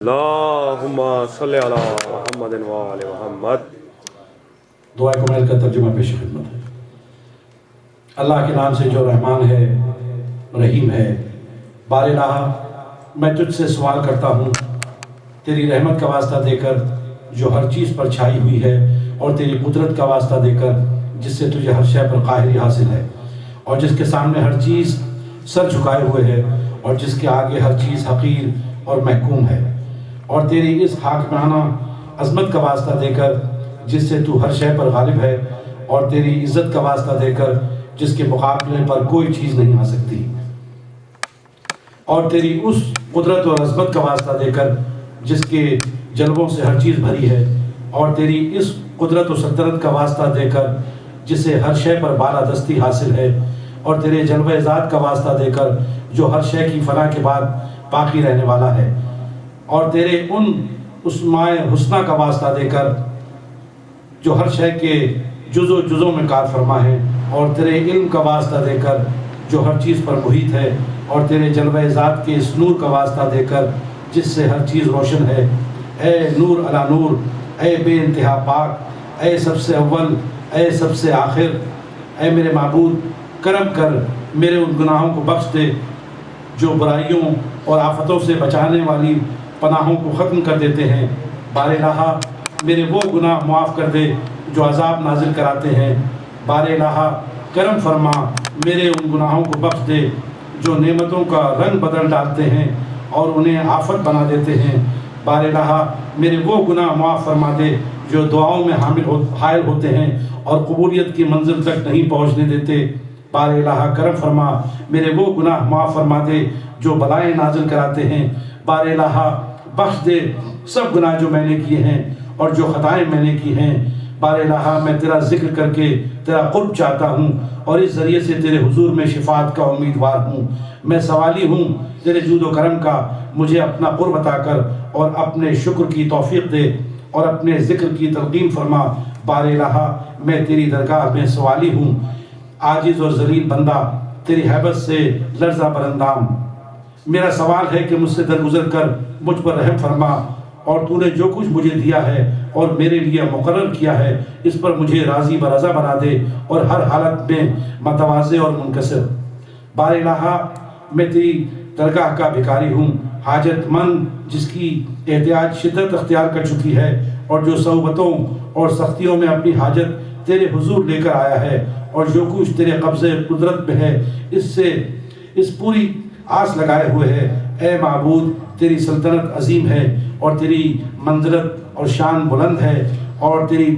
اللہم صلی علی محمد وآل محمد۔ دعا کمیل کا ترجمہ پیش خدمت ہے۔ اللہ کے نام سے جو رحمان ہے، رحیم ہے۔ بار الہ، میں تجھ سے سوال کرتا ہوں تیری رحمت کا واسطہ دے کر جو ہر چیز پر چھائی ہوئی ہے، اور تیری قدرت کا واسطہ دے کر جس سے تجھے ہر شے پر قاہری حاصل ہے، اور جس کے سامنے ہر چیز سر جھکائے ہوئے ہے، اور جس کے آگے ہر چیز حقیر اور محکوم ہے، اور تیری اس حاکمانہ عظمت کا واسطہ دے کر جس سے تو ہر شے پر غالب ہے، اور تیری عزت کا واسطہ دے کر جس کے مقابلے پر کوئی چیز نہیں آ سکتی، اور تیری اس قدرت اور عظمت کا واسطہ دے کر جس کے جلووں سے ہر چیز بھری ہے، اور تیری اس قدرت و سلطنت کا واسطہ دے کر جسے ہر شے پر بالادستی حاصل ہے، اور تیرے جلوہ ذات کا واسطہ دے کر جو ہر شے کی فنا کے بعد باقی رہنے والا ہے، اور تیرے ان اسماء حسنہ کا واسطہ دے کر جو ہر شے کے جزوں میں کار فرما ہے، اور تیرے علم کا واسطہ دے کر جو ہر چیز پر محیط ہے، اور تیرے جلوہ ذات کے اس نور کا واسطہ دے کر جس سے ہر چیز روشن ہے۔ اے نور علی نور، اے بے انتہا پاک، اے سب سے اول، اے سب سے آخر، اے میرے معبود، کرم کر میرے ان گناہوں کو بخش دے جو برائیوں اور آفتوں سے بچانے والی پناہوں کو ختم کر دیتے ہیں۔ بار الہ، میرے وہ گناہ معاف کر دے جو عذاب نازل کراتے ہیں۔ بار الہ، کرم فرما میرے ان گناہوں کو بخش دے جو نعمتوں کا رنگ بدل ڈالتے ہیں اور انہیں آفت بنا دیتے ہیں۔ بار الہ، میرے وہ گناہ معاف فرما دے جو دعاؤں میں حائل ہوتے ہیں اور قبولیت کی منزل تک نہیں پہنچنے دیتے۔ بار الہ، کرم فرما میرے وہ گناہ معاف فرما دے جو بلائیں نازل کراتے ہیں۔ بار الہ، بخش دے سب گناہ جو میں نے کیے ہیں اور جو خطائیں میں نے کی ہیں۔ بار الہ، میں تیرا ذکر کر کے تیرا قرب چاہتا ہوں اور اس ذریعے سے تیرے حضور میں شفاعت کا امیدوار ہوں۔ میں سوالی ہوں تیرے جود و کرم کا، مجھے اپنا قرب عطا کر اور اپنے شکر کی توفیق دے اور اپنے ذکر کی تلقین فرما۔ بار الہ، میں تیری درگاہ میں سوالی ہوں، عاجز اور ذلیل بندہ، تیری ہیبت سے لرزہ براندام۔ میرا سوال ہے کہ مجھ سے درگزر کر مجھ پر رحم فرما، اور تو نے جو کچھ مجھے دیا ہے اور میرے لیے مقرر کیا ہے اس پر مجھے راضی برضا بنا دے اور ہر حالت میں متواضع اور منکسر۔ بار الہ، میں تیری درگاہ کا بھکاری ہوں، حاجت مند جس کی احتیاج شدت اختیار کر چکی ہے، اور جو صعوبتوں اور سختیوں میں اپنی حاجت تیرے حضور لے کر آیا ہے، اور جو کچھ تیرے قبضے قدرت میں ہے اس پوری آس لگائے ہوئے ہے۔ اے معبود، تیری سلطنت عظیم ہے، اور تیری منزلت اور شان بلند ہے، اور تیری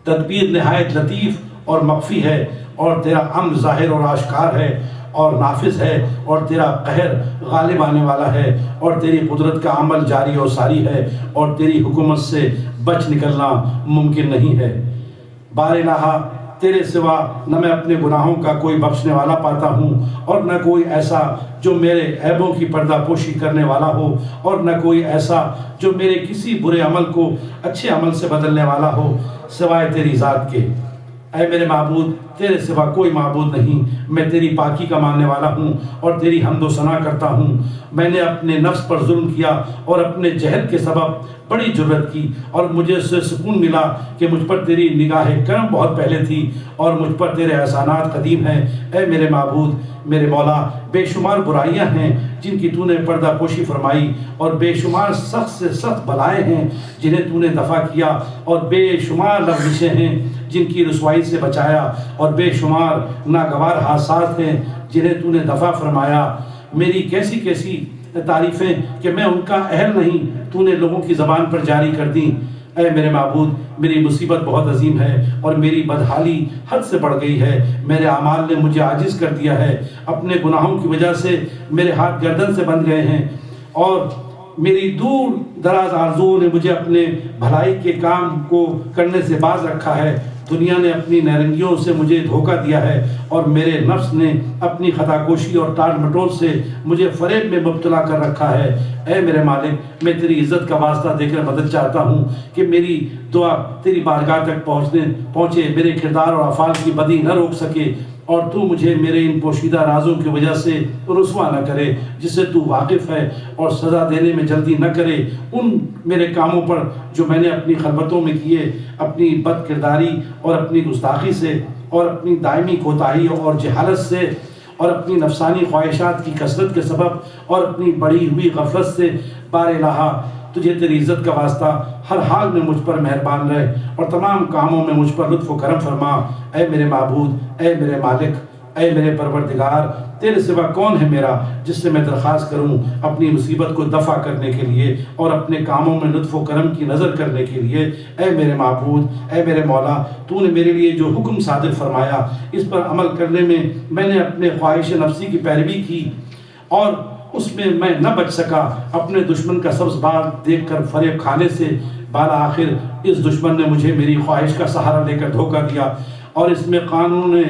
تدبیر نہایت لطیف اور مخفی ہے، اور تیرا امر ظاہر اور آشکار ہے اور نافذ ہے، اور تیرا قہر غالب آنے والا ہے، اور تیری قدرت کا عمل جاری و ساری ہے، اور تیری حکومت سے بچ نکلنا ممکن نہیں ہے۔ بار الہ، تیرے سوا نہ میں اپنے گناہوں کا کوئی بخشنے والا پاتا ہوں، اور نہ کوئی ایسا جو میرے عیبوں کی پردہ پوشی کرنے والا ہو، اور نہ کوئی ایسا جو میرے کسی برے عمل کو اچھے عمل سے بدلنے والا ہو سوائے تیری ذات کے۔ اے میرے معبود، تیرے سوا کوئی معبود نہیں۔ میں تیری پاکی کا ماننے والا ہوں اور تیری حمد و ثنا کرتا ہوں۔ میں نے اپنے نفس پر ظلم کیا اور اپنے جہل کے سبب بڑی جرت کی، اور مجھے اس سے سکون ملا کہ مجھ پر تیری نگاہ کرم بہت پہلے تھی اور مجھ پر تیرے احسانات قدیم ہیں۔ اے میرے معبود، میرے مولا، بے شمار برائیاں ہیں جن کی تو نے پردہ پوشی فرمائی، اور بے شمار سخت سے سخت بلائیں ہیں جنہیں تو نے دفع کیا، اور بے شمار لغزشیں ہیں جن کی رسوائی سے بچایا، اور بے شمار ناگوار حادثات ہیں جنہیں تو نے دفع فرمایا۔ میری کیسی کیسی تعریفیں کہ میں ان کا اہل نہیں، تو نے لوگوں کی زبان پر جاری کر دیں۔ اے میرے معبود، میری مصیبت بہت عظیم ہے اور میری بدحالی حد سے بڑھ گئی ہے۔ میرے اعمال نے مجھے عاجز کر دیا ہے، اپنے گناہوں کی وجہ سے میرے ہاتھ گردن سے بندھ گئے ہیں، اور میری دور دراز آرزوؤں نے مجھے اپنے بھلائی کے کام کو کرنے سے باز رکھا ہے۔ دنیا نے اپنی نیرنگیوں سے مجھے دھوکہ دیا ہے، اور میرے نفس نے اپنی خطا کوشی اور ٹال مٹول سے مجھے فریب میں مبتلا کر رکھا ہے۔ اے میرے مالک، میں تیری عزت کا واسطہ دے کر مدد چاہتا ہوں کہ میری دعا تیری بارگاہ تک پہنچے، میرے کردار اور افعال کی بدی نہ روک سکے، اور تو مجھے میرے ان پوشیدہ رازوں کی وجہ سے رسوا نہ کرے جس سے تو واقف ہے، اور سزا دینے میں جلدی نہ کرے ان میرے کاموں پر جو میں نے اپنی خلوتوں میں کیے، اپنی بد کرداری اور اپنی گستاخی سے، اور اپنی دائمی کوتاہی اور جہالت سے، اور اپنی نفسانی خواہشات کی کثرت کے سبب، اور اپنی بڑھی ہوئی غفلت سے۔ بار الہا، تجھے تیری عزت کا واسطہ ہر حال میں مجھ پر مہربان رہے اور تمام کاموں میں مجھ پر لطف و کرم فرما۔ اے میرے معبود، اے میرے مالک، اے میرے پروردگار، تیرے سوا کون ہے میرا جس سے میں درخواست کروں اپنی مصیبت کو دفع کرنے کے لیے اور اپنے کاموں میں لطف و کرم کی نظر کرنے کے لیے۔ اے میرے معبود، اے میرے مولا، تو نے میرے لیے جو حکم صادر فرمایا اس پر عمل کرنے میں نے اپنے خواہش نفسی کی پیروی کی اور اس میں نہ بچ سکا۔ اپنے دشمن کا سبز باغ دیکھ کر فریب کھانے سے بالا آخر اس دشمن نے مجھے میری خواہش کا سہارا لے کر دھوکہ دیا، اور اس میں قانون نے،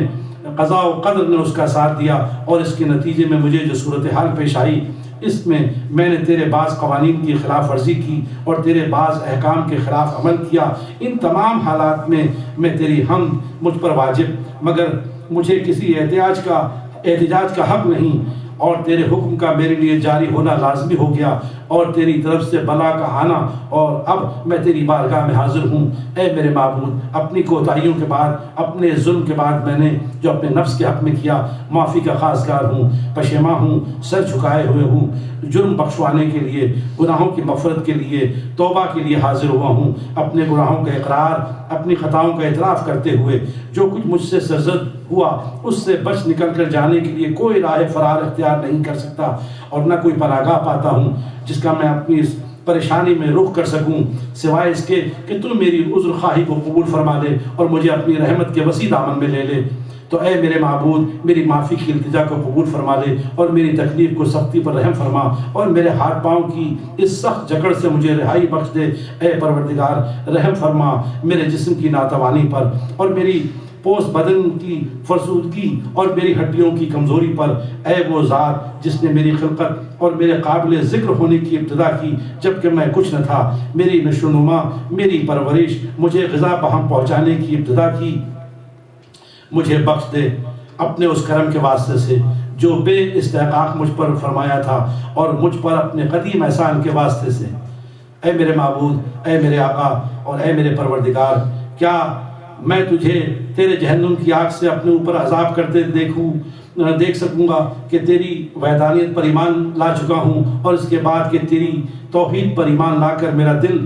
قضاء و قدر نے اس کا ساتھ دیا، اور اس کے نتیجے میں مجھے جو صورتحال پیش آئی اس میں نے تیرے بعض قوانین کی خلاف ورزی کی اور تیرے بعض احکام کے خلاف عمل کیا۔ ان تمام حالات میں تیری حمد مجھ پر واجب، مگر مجھے کسی احتجاج کا حق نہیں، اور تیرے حکم کا میرے لیے جاری ہونا لازمی ہو گیا، اور تیری طرف سے بلا کا آنا، اور اب میں تیری بارگاہ میں حاضر ہوں۔ اے میرے معبود، اپنی کوتاہیوں کے بعد، اپنے ظلم کے بعد میں نے جو اپنے نفس کے حق میں کیا، معافی کا خواستگار ہوں، پشیماں ہوں، سر جھکائے ہوئے ہوں، جرم بخشوانے کے لیے، گناہوں کی مغفرت کے لیے، توبہ کے لیے حاضر ہوا ہوں، اپنے گناہوں کا اقرار، اپنی خطاؤں کا اعتراف کرتے ہوئے جو کچھ مجھ سے سرزد ہوا اس سے بچ نکل کر جانے کے لیے کوئی راہ فرار اختیار نہیں کر سکتا، اور نہ کوئی پناہگاہ پاتا ہوں جس کا میں اپنی اس پریشانی میں رخ کر سکوں، سوائے اس کے کہ تو میری عذر خواہی کو قبول فرما لے اور مجھے اپنی رحمت کے وسیع دامن میں لے لے۔ تو اے میرے معبود، میری معافی کی التجا کو قبول فرما لے اور میری تکلیف کو سختی پر رحم فرما، اور میرے ہاتھ پاؤں کی اس سخت جکڑ سے مجھے رہائی بخش دے۔ اے پروردگار، رحم فرما میرے جسم کی ناتوانی پر اور میری پوست بدن کی فرسودگی اور میری ہڈیوں کی کمزوری پر۔ اے وہ ذات جس نے میری خلقت اور میرے قابل ذکر ہونے کی ابتدا کی جبکہ میں کچھ نہ تھا، میری نشو و نما، میری پرورش، مجھے غذا بہم پہنچانے کی ابتدا کی، مجھے بخش دے اپنے اس کرم کے واسطے سے جو بے استحقاق مجھ پر فرمایا تھا، اور مجھ پر اپنے قدیم احسان کے واسطے سے۔ اے میرے معبود، اے میرے آقا اور اے میرے پروردگار، کیا میں تجھے تیرے جہنم کی آگ سے اپنے اوپر عذاب کرتے دیکھ سکوں گا کہ تیری وحدانیت پر ایمان لا چکا ہوں، اور اس کے بعد کہ تیری توحید پر ایمان لا کر میرا دل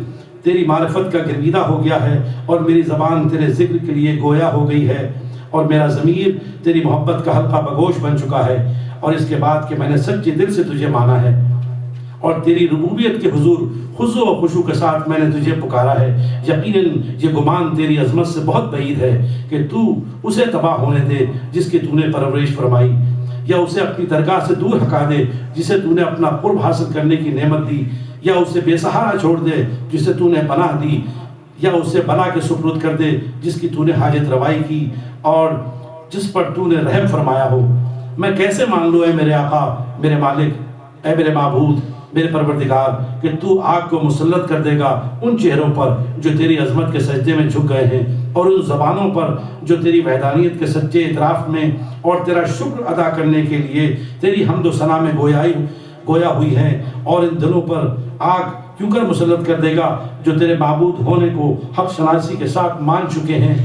تیری معرفت کا گرویدہ ہو گیا ہے، اور میری زبان تیرے ذکر کے لیے گویا ہو گئی ہے، اور میرا ضمیر تیری محبت کا حلقہ بگوش بن چکا ہے، اور اس کے بعد کہ میں نے سچے دل سے تجھے مانا ہے اور تیری ربوبیت کے حضور خضوع و خشوع کے ساتھ میں نے تجھے پکارا ہے، یقیناً یہ گمان تیری عظمت سے بہت بعید ہے کہ تو اسے تباہ ہونے دے جس کی تو نے پرورش فرمائی، یا اسے اپنی درگاہ سے دور ہٹا دے جسے تو نے اپنا قرب حاصل کرنے کی نعمت دی، یا اسے بے سہارا چھوڑ دے جسے تو نے پناہ دی، یا اسے بلا کے سپرد کر دے جس کی تو نے حاجت روائی کی اور جس پر تو نے رحم فرمایا ہو۔ میں کیسے مان لوں اے میرے آقا، میرے مالک، اے میرے معبود، میرے پروردگار، کہ تو آگ کو مسلط کر دے گا ان چہروں پر جو تیری عظمت کے سجدے میں جھک گئے ہیں، اور ان زبانوں پر جو تیری وحدانیت کے سچے اعتراف میں اور تیرا شکر ادا کرنے کے لیے تیری حمد و ثنا میں گویا ہوئی ہیں، اور ان دلوں پر آگ کیوں کر مسلط کر دے گا جو تیرے معبود ہونے کو حق شناسی کے ساتھ مان چکے ہیں۔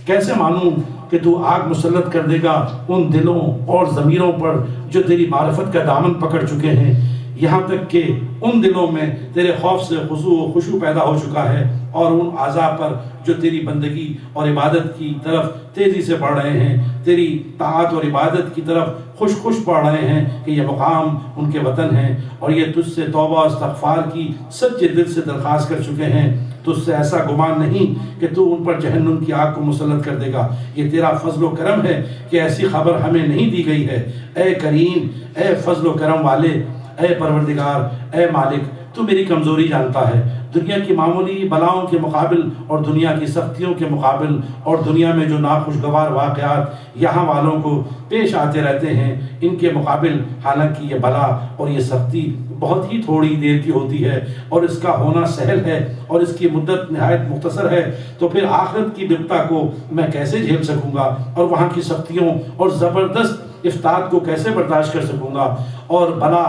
کیسے مانوں کہ تو آگ مسلط کر دے گا ان دلوں اور ضمیروں پر جو تیری معرفت کا دامن پکڑ چکے ہیں، یہاں تک کہ ان دلوں میں تیرے خوف سے خضوع و خشوع پیدا ہو چکا ہے، اور ان اعضاء پر جو تیری بندگی اور عبادت کی طرف تیزی سے بڑھ رہے ہیں، تیری طاعت اور عبادت کی طرف خوش پڑھ رہے ہیں کہ یہ مقام ان کے وطن ہے، اور یہ تجھ سے توبہ و استغفار کی سچے دل سے درخواست کر چکے ہیں۔ تجھ سے ایسا گمان نہیں کہ تو ان پر جہنم کی آگ کو مسلط کر دے گا، یہ تیرا فضل و کرم ہے کہ ایسی خبر ہمیں نہیں دی گئی ہے۔ اے کریم، اے فضل و کرم والے، اے پروردگار، اے مالک، تو میری کمزوری جانتا ہے، دنیا کی معمولی بلاؤں کے مقابل اور دنیا کی سختیوں کے مقابل اور دنیا میں جو ناخوشگوار واقعات یہاں والوں کو پیش آتے رہتے ہیں، ان کے مقابل حالانکہ یہ بلا اور یہ سختی بہت ہی تھوڑی دیر کی ہوتی ہے اور اس کا ہونا سہل ہے اور اس کی مدت نہایت مختصر ہے، تو پھر آخرت کی بپتا کو میں کیسے جھیل سکوں گا اور وہاں کی سختیوں اور زبردست افتاد کو کیسے برداشت کر سکوں گا؟ اور بلا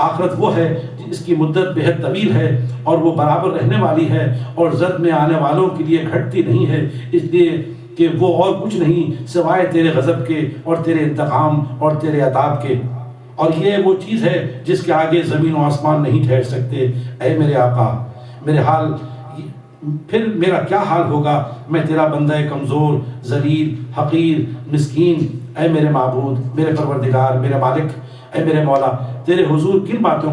آخرت وہ ہے اس کی مدت بہت طویل ہے اور وہ برابر رہنے والی ہے اور زد میں آنے والوں کے لیے گھٹتی نہیں ہے، اس لیے کہ وہ اور کچھ نہیں سوائے تیرے غضب کے اور تیرے انتقام اور تیرے عذاب کے، اور یہ وہ چیز ہے جس کے آگے زمین و آسمان نہیں ٹھہر سکتے۔ اے میرے آقا، میرے حال پھر میرا کیا حال ہوگا؟ میں تیرا بندہ کمزور، ذلیل، حقیر، مسکین۔ اے میرے معبود، میرے پروردگار، میرے مالک، اے میرے مولا، تیرے حضور کن باتوں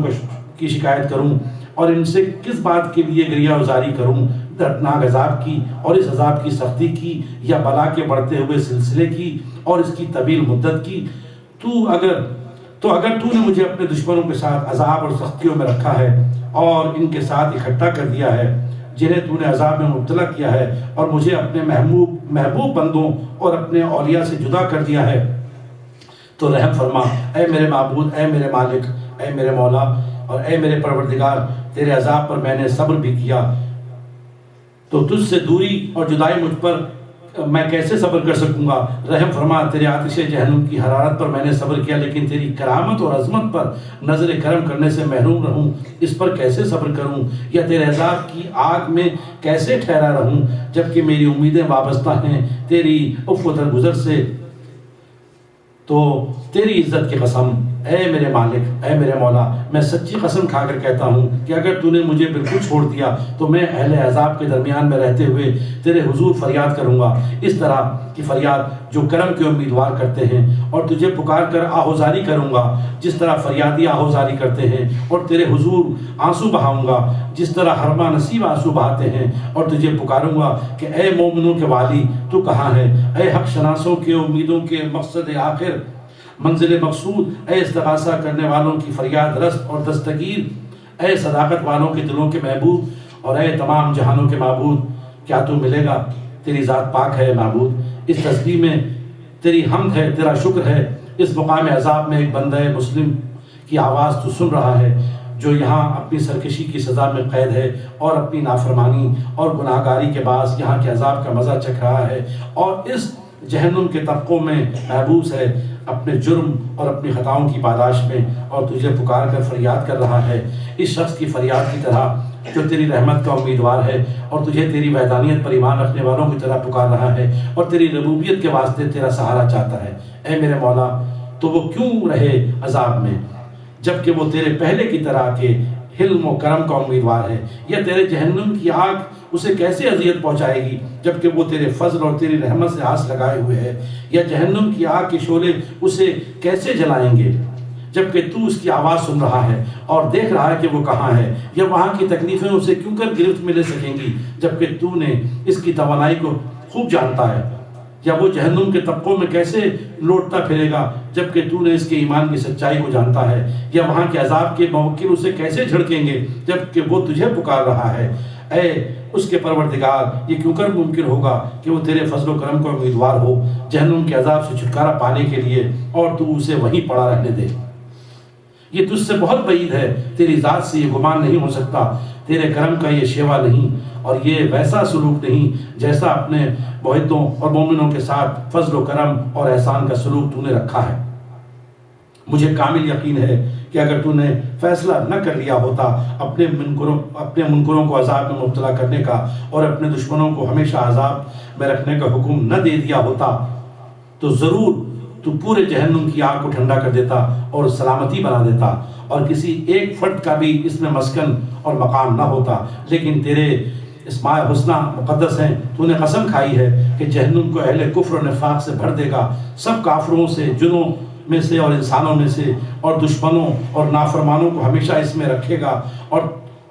کی شکایت کروں اور ان سے کس بات کے لیے گریہ وزاری کروں؟ دردناک عذاب کی اور اس عذاب کی سختی کی، یا بلا کے بڑھتے ہوئے سلسلے کی اور اس کی طویل مدت کی؟ اگر تو نے مجھے اپنے دشمنوں کے ساتھ عذاب اور سختیوں میں رکھا ہے اور ان کے ساتھ اکٹھا کر دیا ہے جنہیں تو نے عذاب میں مبتلا کیا ہے، اور مجھے اپنے محبوب بندوں اور اپنے اولیاء سے جدا کر دیا ہے، تو رحم فرما۔ اے میرے معبود، اے میرے مالک، اے میرے مولا اور اے میرے پروردگار، تیرے عذاب پر میں نے صبر بھی کیا، تو تجھ سے دوری اور جدائی مجھ پر میں کیسے صبر کر سکوں گا؟ رحم فرما، تیرے آتش جہنم کی حرارت پر میں نے صبر کیا، لیکن تیری کرامت اور عظمت پر نظر کرم کرنے سے محروم رہوں، اس پر کیسے صبر کروں؟ یا تیرے عذاب کی آگ میں کیسے ٹھہرا رہوں جبکہ میری امیدیں وابستہ ہیں تیری عفو درگزر سے؟ تو تیری عزت کی قسم، اے میرے مالک، اے میرے مولا، میں سچی قسم کھا کر کہتا ہوں کہ اگر تو نے مجھے بالکل چھوڑ دیا تو میں اہل عذاب کے درمیان میں رہتے ہوئے تیرے حضور فریاد کروں گا، اس طرح کی فریاد جو کرم کے امیدوار کرتے ہیں، اور تجھے پکار کر آہوزاری کروں گا جس طرح فریادی آہوزاری کرتے ہیں، اور تیرے حضور آنسو بہاؤں گا جس طرح حرمہ نصیب آنسو بہاتے ہیں، اور تجھے پکاروں گا کہ اے مومنوں کے والی تو کہاں ہے؟ اے حق شناسوں کے امیدوں کے مقصد آخر، منزل مقصود، اے استغاثہ کرنے والوں کی فریاد رس اور دستگیر، اے صداقت والوں کے دلوں کے محبوب، اور اے تمام جہانوں کے معبود، کیا تو ملے گا؟ تیری ذات پاک ہے معبود، اس تسبیح میں تیری حمد ہے، تیرا شکر ہے۔ اس مقام عذاب میں ایک بندہ مسلم کی آواز تو سن رہا ہے جو یہاں اپنی سرکشی کی سزا میں قید ہے اور اپنی نافرمانی اور گناہگاری کے باعث یہاں کے عذاب کا مزہ چکھ رہا ہے، اور اس جہنم کے طبقوں میں محبوس ہے اپنے جرم اور اپنی خطاؤں کی پاداش میں، اور تجھے پکار کر فریاد کر رہا ہے اس شخص کی فریاد کی طرح جو تیری رحمت کا امیدوار ہے اور تجھے تیری وحدانیت پر ایمان رکھنے والوں کی طرح پکار رہا ہے اور تیری ربوبیت کے واسطے تیرا سہارا چاہتا ہے۔ اے میرے مولا، تو وہ کیوں رہے عذاب میں جبکہ وہ تیرے پہلے کی طرح کے حلم و کرم کا امیدوار ہے؟ یا تیرے جہنم کی آگ اسے کیسے اذیت پہنچائے گی جبکہ وہ تیرے فضل اور تیری رحمت سے آس لگائے ہوئے ہے؟ یا جہنم کی آگ کے شعلے اسے کیسے جلائیں گے جبکہ تو اس کی آواز سن رہا ہے اور دیکھ رہا ہے کہ وہ کہاں ہے؟ یا وہاں کی تکلیفیں اسے کیوں کر گرفت میں لے سکیں گی جبکہ تو نے اس کی توانائی کو خوب جانتا ہے؟ یا وہ جہنم کے طبقوں میں کیسے لوٹتا پھرے گا جبکہ تو نے اس کے ایمان کی سچائی کو جانتا ہے؟ یا وہاں کے عذاب کے موکل اسے کیسے جھڑکیں گے جبکہ وہ تجھے پکار رہا ہے؟ اے اس کے پروردگار، یہ کیوں کر ممکن ہوگا کہ وہ تیرے فضل و کرم کا امیدوار ہو جہنم کے عذاب سے چھٹکارا پانے کے لیے، اور تو اسے وہیں پڑا رہنے دے؟ یہ تجھ سے بہت بعید ہے، تیری ذات سے یہ گمان نہیں ہو سکتا، تیرے کرم کا یہ شیوا نہیں اور یہ ویسا سلوک نہیں جیسا اپنے معاہدوں اور مومنوں کے ساتھ فضل و کرم اور احسان کا سلوک تو نے رکھا ہے۔ مجھے کامل یقین ہے کہ اگر تو نے فیصلہ نہ کر لیا ہوتا اپنے منکروں کو عذاب میں مبتلا کرنے کا اور اپنے دشمنوں کو ہمیشہ عذاب میں رکھنے کا حکم نہ دے دیا ہوتا تو ضرور تو پورے جہنم کی آگ کو ٹھنڈا کر دیتا اور سلامتی بنا دیتا اور کسی ایک فرد کا بھی اس میں مسکن اور مقام نہ ہوتا، لیکن تیرے اسماء حسنہ مقدس ہیں، تو نے قسم کھائی ہے کہ جہنم کو اہل کفر و نفاق سے بھر دے گا، سب کافروں سے، جنوں میں سے اور انسانوں میں سے، اور دشمنوں اور نافرمانوں کو ہمیشہ اس میں رکھے گا، اور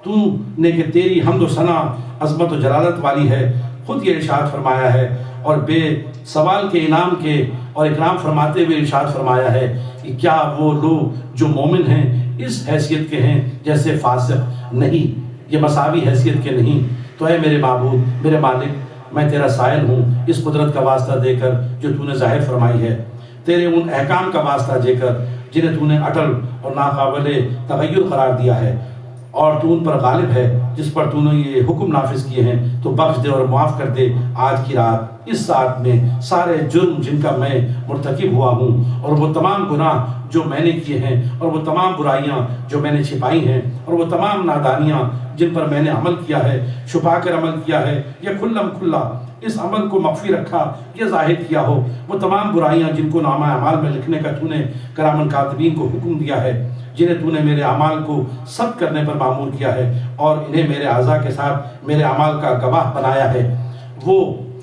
تو نے کہ تیری حمد و ثنا عظمت و جلالت والی ہے، خود یہ ارشاد فرمایا ہے اور بے سوال کے انعام کے اور اکرام فرماتے ہوئے ارشاد فرمایا ہے کہ کیا وہ لوگ جو مومن ہیں اس حیثیت کے ہیں جیسے فاسق؟ نہیں، یہ مساوی حیثیت کے نہیں۔ تو اے میرے معبود، میرے مالک، میں تیرا سائل ہوں اس قدرت کا واسطہ دے کر جو تو نے ظاہر فرمائی ہے، تیرے ان احکام کا واسطہ دے کر جنہیں تو نے اٹل اور ناقابل تغیر قرار دیا ہے، اور تو ان پر غالب ہے جس پر تو نے یہ حکم نافذ کیے ہیں، تو بخش دے اور معاف کر دے آج کی رات اس ساعت میں سارے جرم جن کا میں مرتکب ہوا ہوں، اور وہ تمام گناہ جو میں نے کیے ہیں، اور وہ تمام برائیاں جو میں نے چھپائی ہیں، اور وہ تمام نادانیاں جن پر میں نے عمل کیا ہے، چھپا کر عمل کیا ہے یا کھلم کھلا اس عمل کو مخفی رکھا یا ظاہر کیا ہو، وہ تمام برائیاں جن کو نامہ اعمال میں لکھنے کا تو نے کرامن کاتبین کو حکم دیا ہے، جنہیں تو نے میرے اعمال کو ثبت کرنے پر معمور کیا ہے، اور انہیں میرے اعضاء کے ساتھ میرے اعمال کا گواہ بنایا ہے، وہ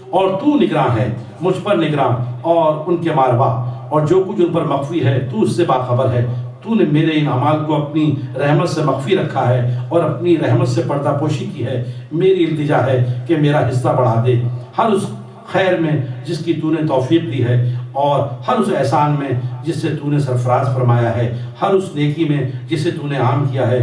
اور تو نگراں ہے، مجھ پر نگراں اور ان کے ماروا، اور جو کچھ ان پر مخفی ہے تو اس سے باخبر ہے۔ تو نے میرے ان اعمال کو اپنی رحمت سے مخفی رکھا ہے اور اپنی رحمت سے پردہ پوشی کی ہے۔ میری التجا ہے کہ میرا حصہ بڑھا دے ہر اس خیر میں جس کی تو نے توفیق دی ہے، اور ہر اس احسان میں جس سے تو نے سرفراز فرمایا ہے، ہر اس نیکی میں جسے تو نے عام کیا ہے،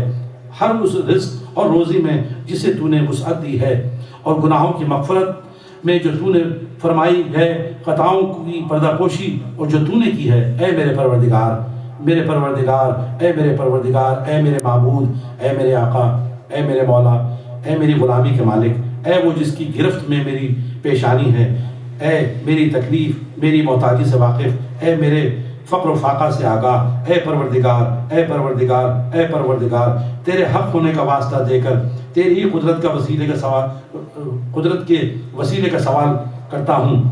ہر اس رزق اور روزی میں جسے تو نے وسعت دی ہے، اور گناہوں کی مغفرت میں جو تو نے فرمائی ہے، خطاؤں کی پردہ پوشی اور جو تو نے کی ہے۔ اے میرے پروردگار، میرے پروردگار، اے میرے پروردگار، اے میرے معبود، اے میرے آقا، اے میرے مولا، اے میری غلامی کے مالک، اے وہ جس کی گرفت میں میری پیشانی ہے، اے میری تکلیف، میری محتاجی سے واقف، اے میرے فقر و فاقہ سے آگاہ، اے پروردگار، اے پروردگار، اے پروردگار، تیرے حق ہونے کا واسطہ دے کر تیری ہی قدرت کے وسیلے کا سوال کرتا ہوں،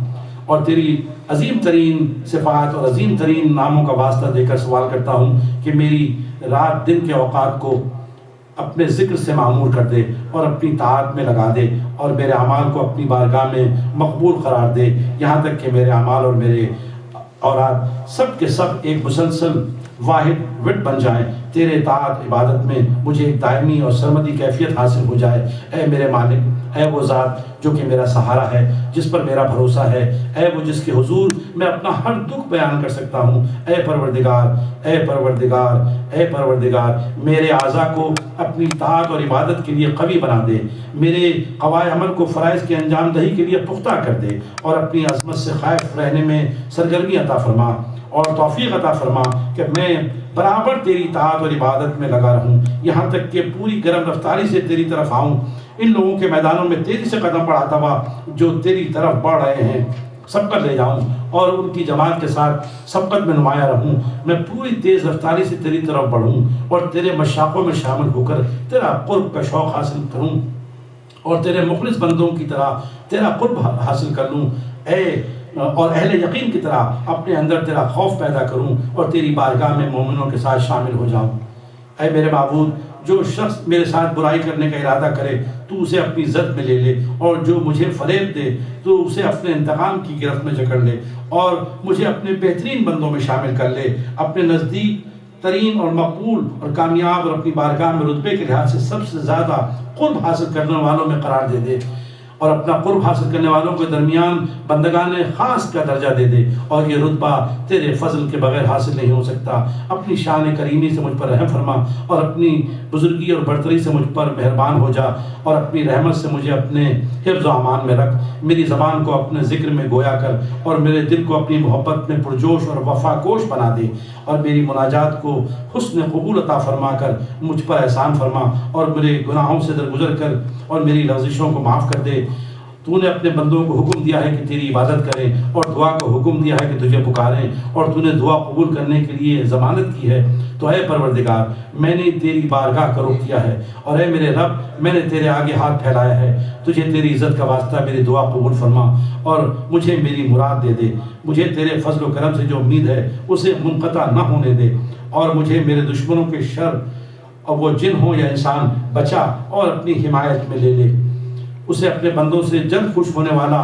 اور تیری عظیم ترین صفات اور عظیم ترین ناموں کا واسطہ دے کر سوال کرتا ہوں کہ میری رات دن کے اوقات کو اپنے ذکر سے معمور کر دے اور اپنی طاعت میں لگا دے، اور میرے اعمال کو اپنی بارگاہ میں مقبول قرار دے، یہاں تک کہ میرے اعمال اور میرے اوراد سب کے سب ایک مسلسل واحد وٹ بن جائیں، تیرے اطاعت عبادت میں مجھے ایک دائمی اور سرمدی کیفیت حاصل ہو جائے۔ اے میرے مالک، اے وہ ذات جو کہ میرا سہارا ہے، جس پر میرا بھروسہ ہے، اے وہ جس کے حضور میں اپنا ہر دکھ بیان کر سکتا ہوں، اے پروردگار، اے پروردگار، اے پروردگار، میرے اعضاء کو اپنی طاعت اور عبادت کے لیے قوی بنا دے، میرے قواعد عمل کو فرائض کی انجام دہی کے لیے پختہ کر دے، اور اپنی عظمت سے خائف رہنے میں سرگرمی عطا فرما اور توفیق عطا فرما کہ میں برابر تیری طاعت اور عبادت میں لگا رہوں، یہاں تک کہ پوری گرم رفتاری سے تیری طرف آؤں، ان لوگوں کے میدانوں میں تیری سے قدم بڑھاتا ہوا جو تیری طرف بڑھ رہے ہیں سبقت لے جاؤں، اور ان کی جماعت کے ساتھ سبقت میں نمایاں رہوں، میں پوری تیز رفتاری سے تیری طرف بڑھوں اور تیرے مشاقوں میں شامل ہو کر تیرا قرب کا شوق حاصل کروں، اور تیرے مخلص بندوں کی طرح تیرا قرب حاصل کر لوں، اور اہل یقین کی طرح اپنے اندر تیرا خوف پیدا کروں اور تیری بارگاہ میں مومنوں کے ساتھ شامل ہو جاؤں۔ اے میرے معبود، جو شخص میرے ساتھ برائی کرنے کا ارادہ کرے تو اسے اپنی زد میں لے لے، اور جو مجھے فریب دے تو اسے اپنے انتقام کی گرفت میں جکڑ لے، اور مجھے اپنے بہترین بندوں میں شامل کر لے، اپنے نزدیک ترین اور مقبول اور کامیاب اور اپنی بارگاہ میں رتبے کے لحاظ سے سب سے زیادہ قرب حاصل کرنے والوں میں قرار دے دے، اور اپنا قرب حاصل کرنے والوں کے درمیان بندگان خاص کا درجہ دے دے، اور یہ رتبہ تیرے فضل کے بغیر حاصل نہیں ہو سکتا۔ اپنی شان کریمی سے مجھ پر رحم فرما، اور اپنی بزرگی اور برتری سے مجھ پر مہربان ہو جا، اور اپنی رحمت سے مجھے اپنے حفظ و امان میں رکھ، میری زبان کو اپنے ذکر میں گویا کر، اور میرے دل کو اپنی محبت میں پرجوش اور وفا کوش بنا دے، اور میری مناجات کو حسن قبول عطا فرما کر مجھ پر احسان فرما، اور میرے گناہوں سے درگزر کر اور میری لغزشوں کو معاف کر دے۔ تو نے اپنے بندوں کو حکم دیا ہے کہ تیری عبادت کریں، اور دعا کو حکم دیا ہے کہ تجھے پکاریں، اور تو نے دعا قبول کرنے کے لیے ضمانت کی ہے۔ تو اے پروردگار، میں نے تیری بارگاہ کا رخ کیا ہے، اور اے میرے رب، میں نے تیرے آگے ہاتھ پھیلایا ہے، تجھے تیری عزت کا واسطہ میری دعا قبول فرما، اور مجھے میری مراد دے دے، مجھے تیرے فضل و کرم سے جو امید ہے اسے منقطع نہ ہونے دے، اور مجھے میرے دشمنوں کے شر، اور وہ جن ہو یا انسان، بچا اور اپنی حمایت میں لے لے۔ اسے اپنے بندوں سے جلد خوش ہونے والا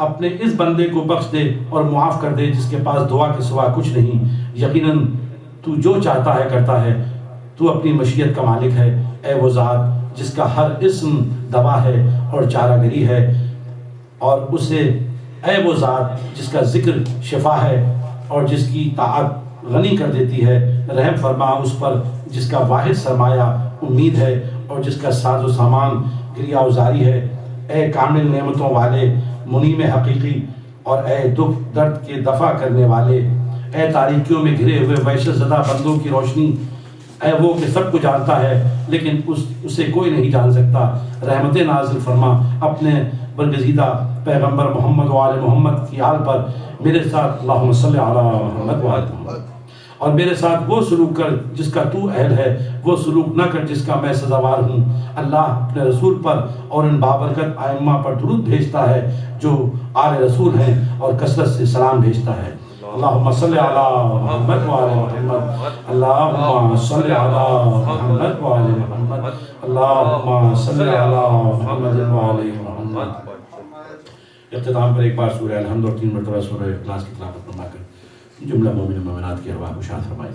اپنے اس بندے کو بخش دے اور معاف کر دے جس کے پاس دعا کے سوا کچھ نہیں، یقیناً تو جو چاہتا ہے کرتا ہے، تو اپنی مشیت کا مالک ہے۔ اے وہ ذات جس کا ہر اسم دوا ہے اور چارہ گری ہے، اور اسے اے وہ ذات جس کا ذکر شفا ہے اور جس کی طاعت غنی کر دیتی ہے، رحم فرما اس پر جس کا واحد سرمایہ امید ہے اور جس کا ساز و سامان گریا اوزاری ہے، اے کامل نعمتوں والے، منیم حقیقی، اور اے دکھ درد کے دفع کرنے والے، اے تاریکیوں میں گھرے ہوئے وحشت زدہ بندوں کی روشنی، اے وہ کہ سب کو جانتا ہے لیکن اسے کوئی نہیں جان سکتا، رحمت نازل فرما اپنے برگزیدہ پیغمبر محمد و آل محمد کی آل پر میرے ساتھ اللہم صلی علی محمد و آل محمد، اور میرے ساتھ وہ سلوک کر جس کا تو اہل ہے، وہ سلوک نہ کر جس کا میں سزاوار ہوں۔ اللہ اپنے رسول پر اور ان بابرکت ائمہ پر درود بھیجتا ہے جو آل رسول ہیں اور کثرت سے سلام بھیجتا ہے۔ اللہم صلی علی محمد و آل محمد، اللہم صلی علی محمد و آل محمد، اللہم صلی علی محمد و آل محمد۔ اختتام پر ایک بار سورہ الحمد اور 3 مرتبہ سورہ اخلاص کی تلاوت فرما کر جملہ مومن و مومنات کی ارواح کو شاد فرمائے۔